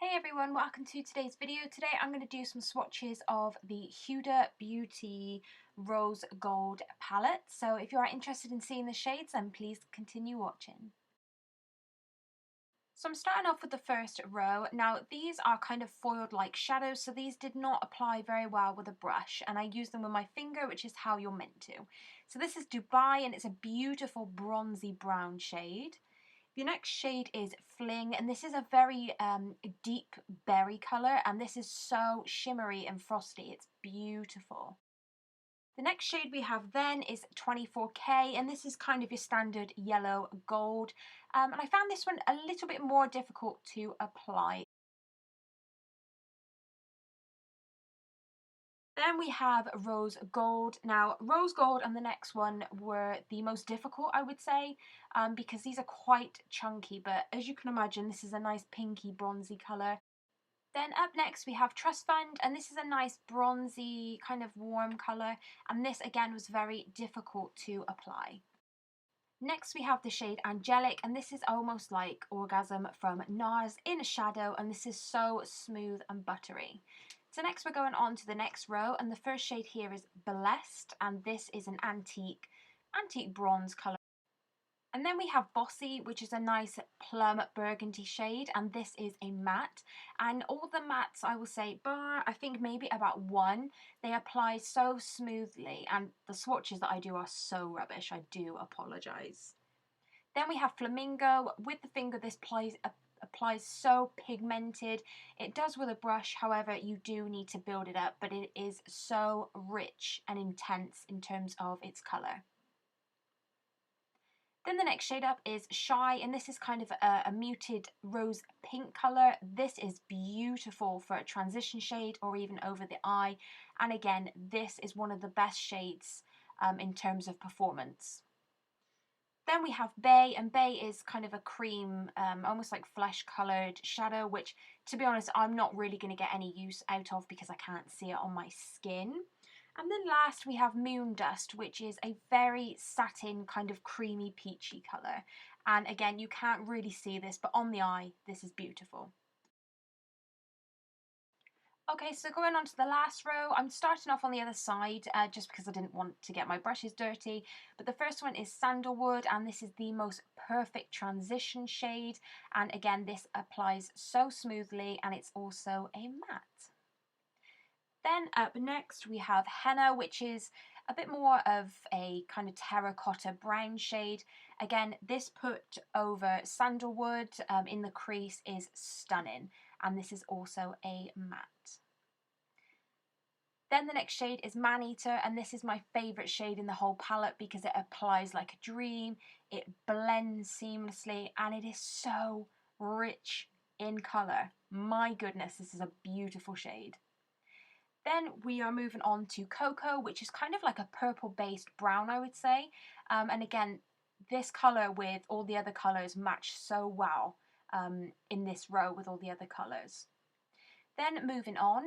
Hey everyone, welcome to today's video. Today I'm going to do some swatches of the Huda Beauty Rose Gold palette. So if you are interested in seeing the shades, then please continue watching. So I'm starting off with the first row. Now these are kind of foiled like shadows, so these did not apply very well with a brush, and I used them with my finger, which is how you're meant to. So this is Dubai and it's a beautiful bronzy brown shade. The next shade is Fling, and this is a very deep berry colour, and this is so shimmery and frosty. It's beautiful. The next shade we have then is 24K, and this is kind of your standard yellow gold. And I found this one a little bit more difficult to apply. Then we have Rose Gold. Now, Rose Gold and the next one were the most difficult, I would say, because these are quite chunky, but as you can imagine, this is a nice pinky bronzy colour. Then up next we have Trust Fund, and this is a nice bronzy kind of warm colour, and this again was very difficult to apply. Next we have the shade Angelic, and this is almost like Orgasm from NARS in a shadow, and this is so smooth and buttery. So next we're going on to the next row, and the first shade here is Blessed, and this is an antique bronze colour. And then we have Bossy, which is a nice plum burgundy shade, and this is a matte. And all the mattes, I will say, bar, I think maybe about one, they apply so smoothly, and the swatches that I do are so rubbish. I do apologise. Then we have Flamingo. With the finger, this applies so pigmented. It does with a brush, however, you do need to build it up, but it is so rich and intense in terms of its colour. Then the next shade up is Shy, and this is kind of a muted rose pink colour. This is beautiful for a transition shade or even over the eye. And again, this is one of the best shades in terms of performance. Then we have Bay, and Bay is kind of a cream, almost like flesh coloured shadow, which to be honest, I'm not really going to get any use out of because I can't see it on my skin. And then last we have Moondust, which is a very satin kind of creamy peachy colour. And again, you can't really see this, but on the eye, this is beautiful. Okay, so going on to the last row, I'm starting off on the other side just because I didn't want to get my brushes dirty. But the first one is Sandalwood, and this is the most perfect transition shade. And again, this applies so smoothly, and it's also a matte. Then up next we have Henna, which is a bit more of a kind of terracotta brown shade. Again, this put over Sandalwood in the crease is stunning, and this is also a matte. Then the next shade is Maneater, and this is my favourite shade in the whole palette because it applies like a dream, it blends seamlessly, and it is so rich in colour. My goodness, this is a beautiful shade. Then we are moving on to Cocoa, which is kind of like a purple-based brown, I would say. And again, this colour with all the other colours match so well in this row with all the other colours. Then moving on,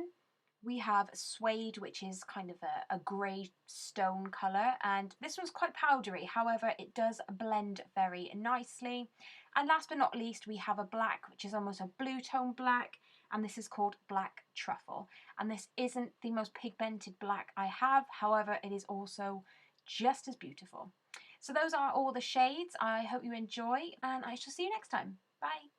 we have Suede, which is kind of a grey stone colour, and this one's quite powdery, however it does blend very nicely. And last but not least, we have a black, which is almost a blue tone black, and this is called Black Truffle. And this isn't the most pigmented black I have, however it is also just as beautiful. So those are all the shades. I hope you enjoy, and I shall see you next time. Bye!